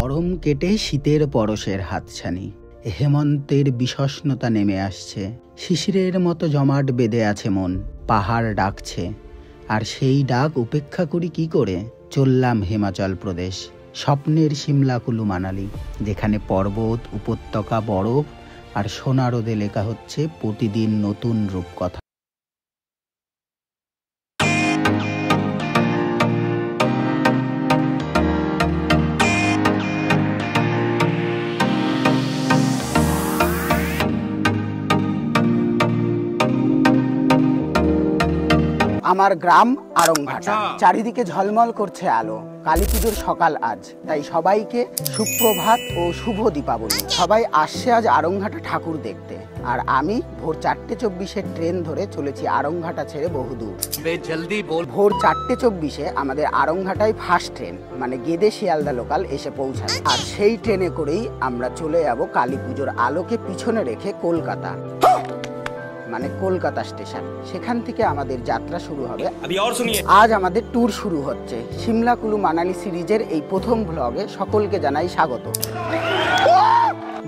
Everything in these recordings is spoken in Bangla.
গরম কেটে শীতের পরশের হাতছানি, হেমন্তের বিষষ্ণতা নেমে আসছে, শিশিরের মতো জমাট বেঁধে আছে মন, পাহাড় ডাকছে, আর সেই ডাক উপেক্ষা করি কি করে? চললাম হিমাচল প্রদেশ, স্বপ্নের সিমলা কুলু মানালি, যেখানে পর্বত উপত্যকা বরফ আর সোনা রোদে লেখা হচ্ছে প্রতিদিন নতুন রূপকথা। আমার গ্রাম আরংঘাটা, চারিদিকে ঝলমল করছে আলো। কালী পুজোর সকাল আজ, তাই সবাইকে সুপ্রভাত ও শুভ দীপাবলি। সবাই আসছে আজ আরংঘাটা ঠাকুর দেখতে, আর আমি ভোর 4:24 ট্রেন ধরে চলেছি আরংঘাটা ছেড়ে বহুদূর। ভোর 4:24 আমাদের আরংঘাটায় ফার্স্ট ট্রেন, মানে গেদে শিয়ালদা লোকাল এসে পৌঁছাবে, আর সেই ট্রেনে করেই আমরা চলে যাব কালী পুজোর আলোকে পিছনে রেখে কলকাতা, মানে কলকাতা স্টেশন। সেখান থেকে আমাদের যাত্রা শুরু হবে। আজ আমাদের ট্যুর শুরু হচ্ছে সিমলা কুলু মানালি সিরিজের এই প্রথম ব্লগে সকলকে জানাই স্বাগত।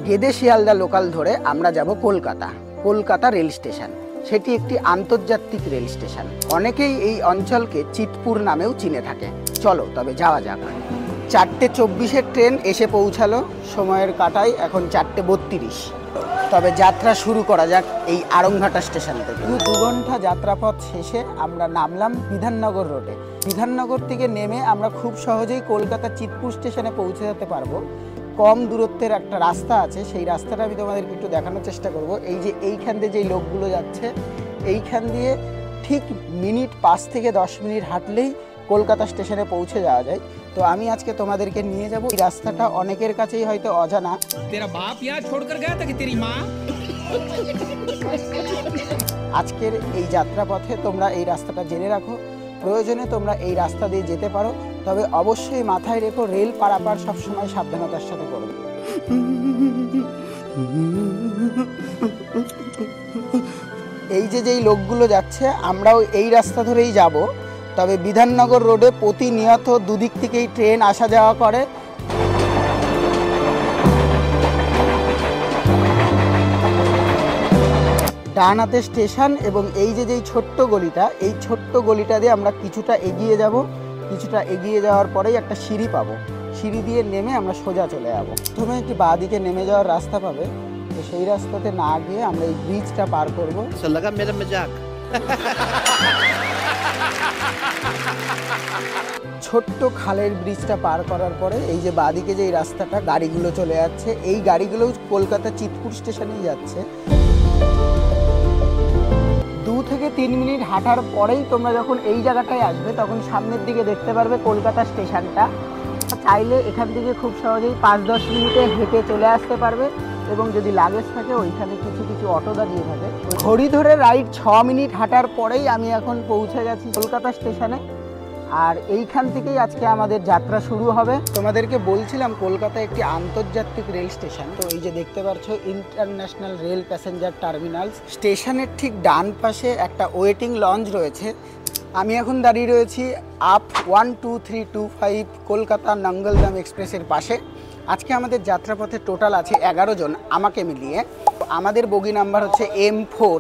গেদে শিয়ালদা লোকাল ধরে আমরা যাব কলকাতা, কলকাতা রেল স্টেশন। সেটি একটি আন্তর্জাতিক রেল স্টেশন। অনেকেই এই অঞ্চলকে চিতপুর নামেও চিনে থাকে। চলো তবে যাওয়া যাক। 4:24 ট্রেন এসে পৌঁছালো, সময়ের কাটায় এখন 4:32। তবে যাত্রা শুরু করা যাক এই আরংঘাটা স্টেশন থেকে। 2 ঘন্টা যাত্রাপথ শেষে আমরা নামলাম বিধাননগর রোডে। বিধাননগর থেকে নেমে আমরা খুব সহজেই কলকাতা চিতপুর স্টেশনে পৌঁছে যেতে পারবো। কম দূরত্বের একটা রাস্তা আছে, সেই রাস্তাটা আমি তোমাদেরকে একটু দেখানোর চেষ্টা করব। এই যে এইখান দিয়ে যেই লোকগুলো যাচ্ছে, এইখান দিয়ে ঠিক মিনিট 5 থেকে 10 মিনিট হাঁটলেই কলকাতা স্টেশনে পৌঁছে যাওয়া যায়। তো আমি আজকে তোমাদেরকে নিয়ে যাব। এই রাস্তাটা অনেকের কাছেই হয়তো অজানা। আজকের এই যাত্রাপথে তোমরা এই রাস্তাটা জেনে রাখো, প্রয়োজনে তোমরা এই রাস্তা দিয়ে যেতে পারো, তবে অবশ্যই মাথায় রেখো রেল পারাপার সবসময় সাবধানতার সাথে করবে। এই যে যেই লোকগুলো যাচ্ছে, আমরাও এই রাস্তা ধরেই যাব। তবে বিধাননগর রোডে প্রতিনিয়ত দুদিক থেকেই ট্রেন আসা যাওয়া করে। ডান হাতে স্টেশন, এবং এই যে যেই ছোট্ট গলিটা, এই ছোট্ট গলিটা দিয়ে আমরা কিছুটা এগিয়ে যাব। কিছুটা এগিয়ে যাওয়ার পরেই একটা সিঁড়ি পাবো, সিঁড়ি দিয়ে নেমে আমরা সোজা চলে যাব। প্রথমে একটি বাঁ দিকে নেমে যাওয়ার রাস্তা পাবে, তো সেই রাস্তাতে না গিয়ে আমরা এই ব্রিজটা পার করবো। ছোট্ট খালের ব্রিজটা পার করার পরে এই যে বাঁদিকে যে রাস্তাটা, গাড়িগুলো চলে যাচ্ছে, এই গাড়িগুলো কলকাতা চিতপুর স্টেশনেই যাচ্ছে। 2 থেকে 3 মিনিট হাঁটার পরেই তোমরা যখন এই জায়গাটায় আসবে, তখন সামনের দিকে দেখতে পারবে কলকাতা স্টেশনটা। চাইলে এখান থেকে খুব সহজেই 5-10 মিনিটে হেঁটে চলে আসতে পারবে, এবং যদি লাগেজ থাকে ওইখানে কিছু কিছু অটো দাঁড়িয়ে থাকে। ঘড়ি ধরে রাইট 6 মিনিট হাঁটার পরেই আমি এখন পৌঁছে গেছি কলকাতা স্টেশনে, আর এইখান থেকেই আজকে আমাদের যাত্রা শুরু হবে। তোমাদেরকে বলছিলাম কলকাতা একটি আন্তর্জাতিক রেল স্টেশন। তো এই যে দেখতে পাচ্ছ ইন্টারন্যাশনাল রেল প্যাসেঞ্জার টার্মিনাল। স্টেশনের ঠিক ডান পাশে একটা ওয়েটিং লঞ্চ রয়েছে। আমি এখন দাঁড়িয়ে রয়েছি আপ 12325 কলকাতা নঙ্গলদাম এক্সপ্রেসের পাশে। আজকে আমাদের যাত্রাপথে টোটাল আছে 11 জন আমাকে মিলিয়ে। আমাদের বগি নাম্বার হচ্ছে M4,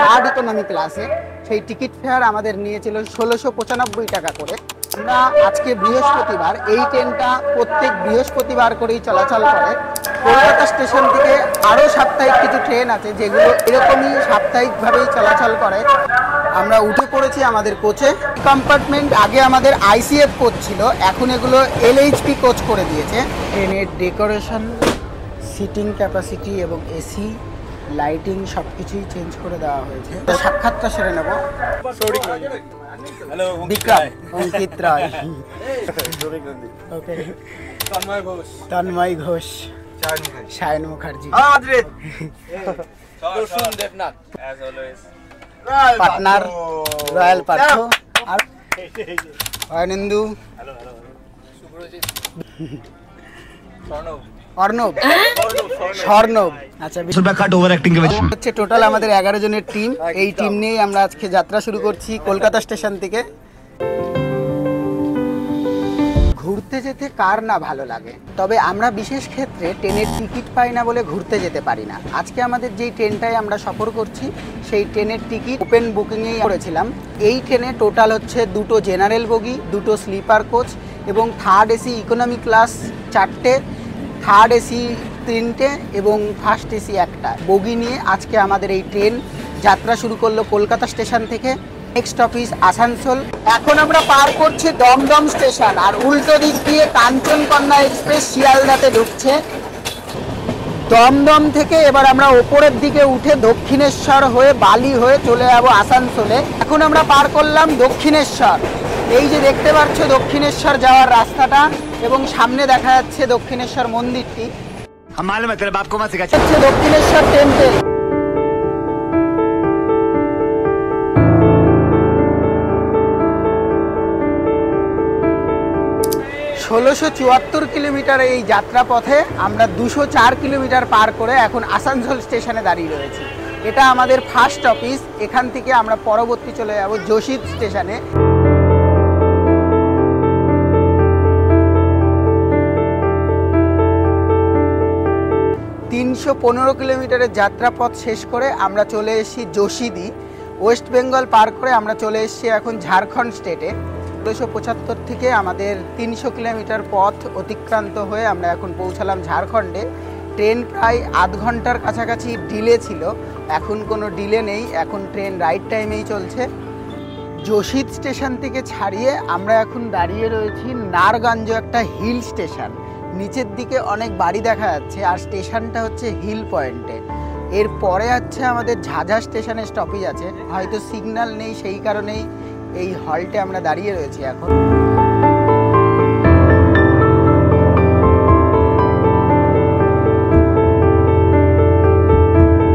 থার্ড ইকোনমি ক্লাসে। সেই টিকিট ফেয়ার আমাদের নিয়েছিল 1695 টাকা করে। আমরা আজকে বৃহস্পতিবার, এই ট্রেনটা প্রত্যেক বৃহস্পতিবার করেই চলাচল করে। কলকাতা স্টেশন থেকে আরও সাপ্তাহিক কিছু ট্রেন আছে যেগুলো এরকমই সাপ্তাহিকভাবেই চলাচল করে। আমরা উঠে পড়েছি আমাদের কোচে। কম্পার্টমেন্ট আগে আমাদের ICF কোচ ছিল, এখন এগুলো LHP কোচ করে দিয়েছে। ট্রেনের ডেকোরেশন, সিটিং ক্যাপাসিটি এবং এসি, লাইটিং সব কিছুই চেঞ্জ করে দেওয়া হয়েছে। সাক্ষাৎটা সেরে নেব। বিক্রম, অঙ্কিত রায়, তন্ময় ঘোষ, সায়ন মুখার্জি, পার্টনার রয়্যাল পার্থ, আর অয়নেন্দু, অর্ণব, স্বর্ণব। আচ্ছা, হচ্ছে টোটাল আমাদের 11 জনের টিম। এই টিম নিয়েই আমরা আজকে যাত্রা শুরু করছি কলকাতা স্টেশন থেকে। ঘুরতে ঘুরতে যেতে কার না ভালো লাগে, তবে আমরা বিশেষ ক্ষেত্রে ট্রেনের টিকিট পাই না বলে ঘুরতে যেতে পারি না। আজকে আমাদের যেই ট্রেনটায় আমরা সফর করছি সেই ট্রেনের টিকিট ওপেন বুকিংয়েই করেছিলাম। এই ট্রেনে টোটাল হচ্ছে 2টো জেনারেল বগি, 2টো স্লিপার কোচ এবং থার্ড এসি ইকোনমি ক্লাস 4টে, থার্ড এসি 3টে এবং ফার্স্ট এসি 1টা বগি নিয়ে আজকে আমাদের এই ট্রেন যাত্রা শুরু করলো কলকাতা স্টেশন থেকে। Next office Asansol. এখন আমরা পার করছি দমদম স্টেশন, আর উল্টো দিক দিয়ে কাঞ্চনকন্যা এক্সপ্রেস শিয়ালদাতে ঢুকছে। দমদম থেকে এবার আমরা ওপরের দিকে উঠে দক্ষিণেশ্বর হয়ে বালি হয়ে চলে যাব আসানসোলে। এখন আমরা পার করলাম দক্ষিণেশ্বর। এই যে দেখতে পাচ্ছ দক্ষিণেশ্বর যাওয়ার রাস্তাটা, এবং সামনে দেখা যাচ্ছে দক্ষিণেশ্বর মন্দিরটি, হচ্ছে দক্ষিণেশ্বর টেম্পল। 1674 কিলোমিটার এই যাত্রাপথে আমরা 204 কিলোমিটার পার করে এখন আসানসোল স্টেশনে দাঁড়িয়ে রয়েছি। এটা আমাদের ফার্স্ট অফিস। এখান থেকে আমরা পরবর্তী চলে যাব যোশী স্টেশনে। 315 কিলোমিটারের যাত্রাপথ শেষ করে আমরা চলে এসেছি যোশীদি। ওয়েস্ট বেঙ্গল পার করে আমরা চলে এসেছি এখন ঝাড়খণ্ড স্টেটে। 1675 থেকে আমাদের 300 কিলোমিটার পথ অতিক্রান্ত হয়ে আমরা এখন পৌঁছালাম ঝাড়খণ্ডে। ট্রেন প্রায় আধ ঘন্টার কাছাকাছি ডিলে ছিল, এখন কোনো ডিলে নেই, এখন ট্রেন রাইট টাইমেই চলছে। যোশী স্টেশন থেকে ছাড়িয়ে আমরা এখন দাঁড়িয়ে রয়েছি নারগঞ্জ, একটা হিল স্টেশন। নিচের দিকে অনেক বাড়ি দেখা যাচ্ছে, আর স্টেশনটা হচ্ছে হিল পয়েন্টে। এরপরে হচ্ছে আমাদের ঝাঝা স্টেশনে স্টপেজ আছে, হয়তো সিগন্যাল নেই, সেই কারণেই এই হল্টে আমরা দাঁড়িয়ে রয়েছি এখন।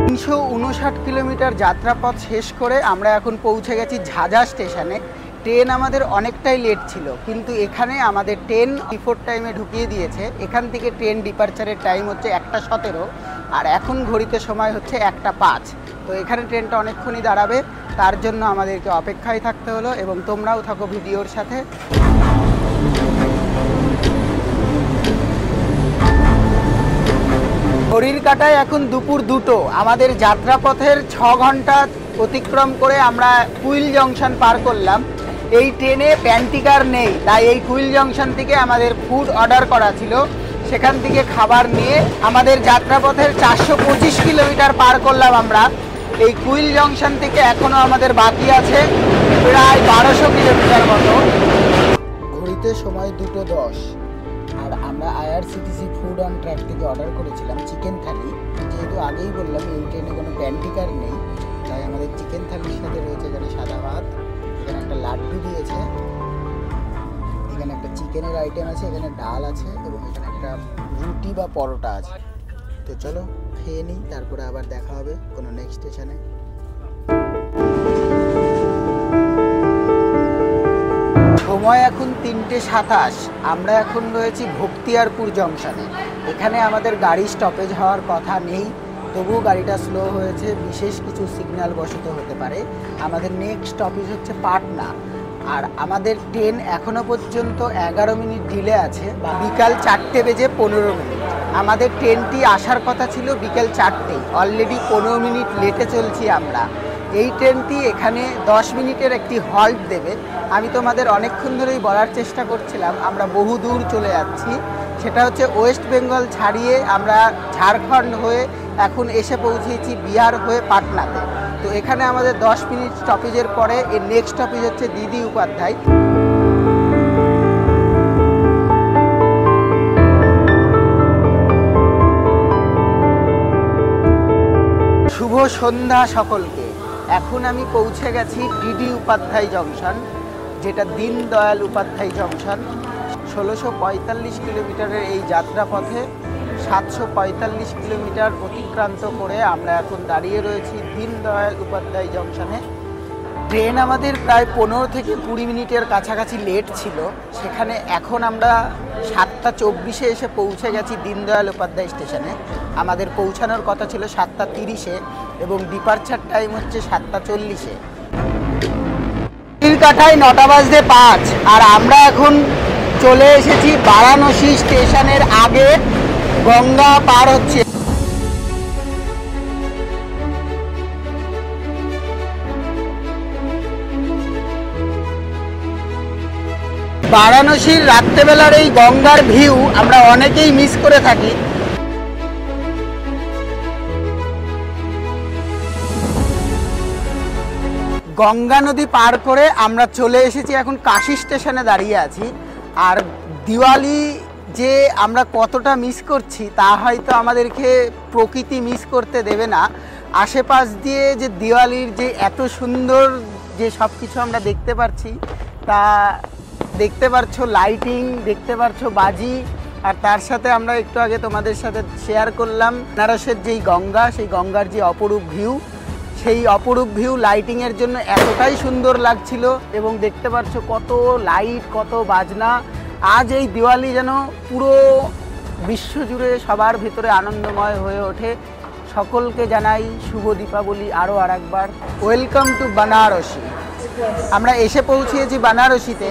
359 কিলোমিটার যাত্রাপথ শেষ করে আমরা এখন পৌঁছে গেছি ঝাঝা স্টেশনে। ট্রেন আমাদের অনেকটাই লেট ছিল, কিন্তু এখানে আমাদের ট্রেন বিফোর টাইমে ঢুকিয়ে দিয়েছে। এখান থেকে ট্রেন ডিপারচারের টাইম হচ্ছে 1:17, আর এখন ঘড়িতে সময় হচ্ছে 1:05। তো এখানে ট্রেনটা অনেকক্ষণই দাঁড়াবে, তার জন্য আমাদেরকে অপেক্ষায় থাকতে হলো, এবং তোমরাও থাকো ভিডিওর সাথে। ঘড়ির কাঁটায় এখন দুপুর 2টো। আমাদের যাত্রাপথের 6 ঘন্টা অতিক্রম করে আমরা কুইল জংশন পার করলাম। এই ট্রেনে প্যান্টিকার নেই, তাই এই কুইল জংশন থেকে আমাদের ফুড অর্ডার করা ছিল, সেখান থেকে খাবার নিয়ে আমাদের যাত্রাপথের 425 কিলোমিটার পার করলাম আমরা। এই কুইল জংশন থেকে এখনও আমাদের বাকি আছে প্রায় 1200 কিলোমিটার মতো। ঘড়িতে সময় 2:10, আর আমরা IRCTC ফুড অন ট্র্যাক থেকে অর্ডার করেছিলাম চিকেন থালি। যেহেতু আগেই বললাম এই ট্রেনে কোনো প্যান্টিকার নেই, তাই আমাদের চিকেন থালির সাথে রয়েছে এখানে সাদা ভাত, এখানে একটা লাড্ডু দিয়েছে, এখানে একটা চিকেনের আইটেম আছে, এখানে ডাল আছে, এবং এখানে একটা রুটি বা পরোটা আছে। তো চলো খেয়ে নিই, তারপরে আবার দেখা হবে কোনো নেক্সট স্টেশনে। সময় এখন 3:27। আমরা এখন রয়েছি ভক্তিয়ারপুর জংশনে। এখানে আমাদের গাড়ি স্টপেজ হওয়ার কথা নেই, তবুও গাড়িটা স্লো হয়েছে, বিশেষ কিছু সিগন্যাল বশত হতে পারে। আমাদের নেক্সট স্টপেজ হচ্ছে পাটনা, আর আমাদের ট্রেন এখনও পর্যন্ত 11 মিনিট ডিলে আছে, বিকাল 4:15। আমাদের ট্রেনটি আসার কথা ছিল বিকেল 4টেই, অলরেডি 15 মিনিট লেটে চলছি আমরা। এই ট্রেনটি এখানে 10 মিনিটের একটি হল্ট দেবে। আমি তোমাদের অনেকক্ষণ ধরেই বলার চেষ্টা করছিলাম আমরা বহু দূর চলে যাচ্ছি, সেটা হচ্ছে ওয়েস্ট বেঙ্গল ছাড়িয়ে আমরা ঝাড়খণ্ড হয়ে এখন এসে পৌঁছেছি বিহার হয়ে পাটনাতে। তো এখানে আমাদের 10 মিনিট স্টপেজের পরে এর নেক্সট স্টপেজ হচ্ছে দিদি উপাধ্যায়। শুভ সন্ধ্যা সকলকে। এখন আমি পৌঁছে গেছি ডিডি উপাধ্যায় জংশন, যেটা দীনদয়াল উপাধ্যায় জংশন। 1645 কিলোমিটারের এই যাত্রাপথে 745 কিলোমিটার অতিক্রান্ত করে আমরা এখন দাঁড়িয়ে রয়েছি দীনদয়াল উপাধ্যায় জংশনে। ট্রেন আমাদের প্রায় 15 থেকে 20 মিনিটের কাছাকাছি লেট ছিল, সেখানে এখন আমরা 7:24 এসে পৌঁছে গেছি দীনদয়াল উপাধ্যায় স্টেশনে। আমাদের পৌঁছানোর কথা ছিল 7:30 এবং ডিপারচার টাইম হচ্ছে 7:40। ঘড়ির কাঁটায় 9:05, আর আমরা এখন চলে এসেছি বারাণসী স্টেশনের আগে, গঙ্গা পার হচ্ছে। বারাণসীর রাত্রেবেলার এই গঙ্গার ভিউ আমরা অনেকেই মিস করে থাকি। গঙ্গা নদী পার করে আমরা চলে এসেছি, এখন কাশী স্টেশনে দাঁড়িয়ে আছি। আর দিওয়ালি যে আমরা কতটা মিস করছি তা হয়তো আমাদেরকে প্রকৃতি মিস করতে দেবে না। আশেপাশ দিয়ে যে দিওয়ালির যে এত সুন্দর যে সব কিছু আমরা দেখতে পাচ্ছি, তা দেখতে পারছো লাইটিং, দেখতে পারছো বাজি, আর তার সাথে আমরা একটু আগে তোমাদের সাথে শেয়ার করলাম বেনারসের যেই গঙ্গা, সেই গঙ্গার যে অপরূপ ভিউ, সেই অপরূপ ভিউ লাইটিংয়ের জন্য এতটাই সুন্দর লাগছিল। এবং দেখতে পাচ্ছ কত লাইট, কত বাজনা। আজ এই দিওয়ালি যেন পুরো বিশ্বজুড়ে সবার ভিতরে আনন্দময় হয়ে ওঠে। সকলকে জানাই শুভ দীপাবলি আরও আর একবার। Welcome to Banarasi. আমরা এসে পৌঁছেছি বানারসিতে।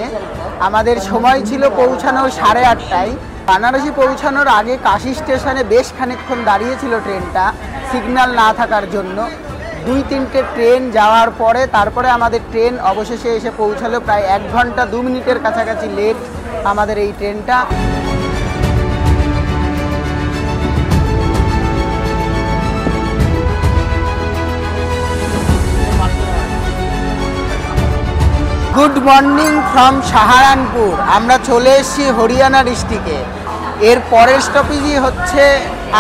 আমাদের সময় ছিল পৌঁছানোর 8:30টায়। বানারসি পৌঁছানোর আগে কাশী স্টেশনে বেশ খানিকক্ষণ দাঁড়িয়েছিল ট্রেনটা, সিগন্যাল না থাকার জন্য। 2-3টে ট্রেন যাওয়ার পরে তারপরে আমাদের ট্রেন অবশেষে এসে পৌঁছালো। প্রায় 1 ঘন্টা 2 মিনিটের কাছাকাছি লেট আমাদের এই ট্রেনটা। Good morning from Saharanpur. আমরা চলে এসেছি হরিয়ানা ডিস্ট্রিক্টে। এর পরের স্টপেজই হচ্ছে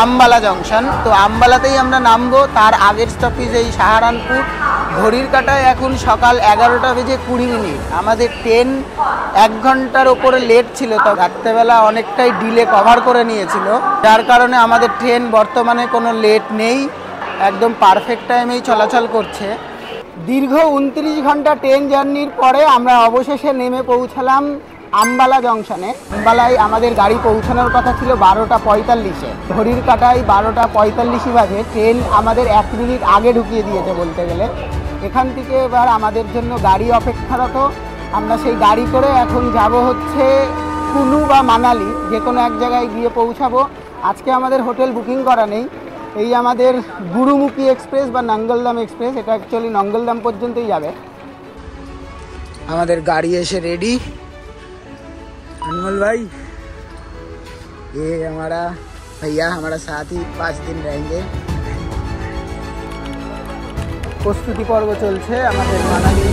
আম্বালা জংশন। তো আম্বালাতেই আমরা নামবো। তার আগের স্টপেজ এই সাহারানপুর। ঘড়ির কাঁটায় এখন সকাল 11:20। আমাদের ট্রেন 1 ঘন্টার ওপরে লেট ছিল। তো রাত্রেবেলা অনেকটাই ডিলে কভার করে নিয়েছিল, যার কারণে আমাদের ট্রেন বর্তমানে কোনো লেট নেই, একদম পারফেক্ট টাইমেই চলাচল করছে। দীর্ঘ 29 ঘন্টা ট্রেন জার্নির পরে আমরা অবশেষে নেমে পৌঁছালাম আম্বালা জংশনে। আম্বালায় আমাদের গাড়ি পৌঁছানোর কথা ছিল 12:45-এ। ঘড়ির কাঁটায় 12:45 বাজে। ট্রেন আমাদের 1 মিনিট আগে ঢুকিয়ে দিয়েছে বলতে গেলে। এখান থেকে এবার আমাদের জন্য গাড়ি অপেক্ষারত। আমরা সেই গাড়ি করে এখন যাব হচ্ছে কুলু বা মানালি, যে কোনো এক জায়গায় গিয়ে পৌঁছাবো। আজকে আমাদের হোটেল বুকিং করা নেই। এই আমাদের গুরুমুখী এক্সপ্রেস বা নঙ্গলদাম এক্সপ্রেস, এটা অ্যাকচুয়ালি নঙ্গলদাম পর্যন্তই যাবে। আমাদের গাড়ি এসে রেডি। अनमोल भाई, ये हमारा भैया हमारा साथ ही 5 दिन रहेंगे। প্রস্তুতি পর্ব চলছে আমাদের মানালি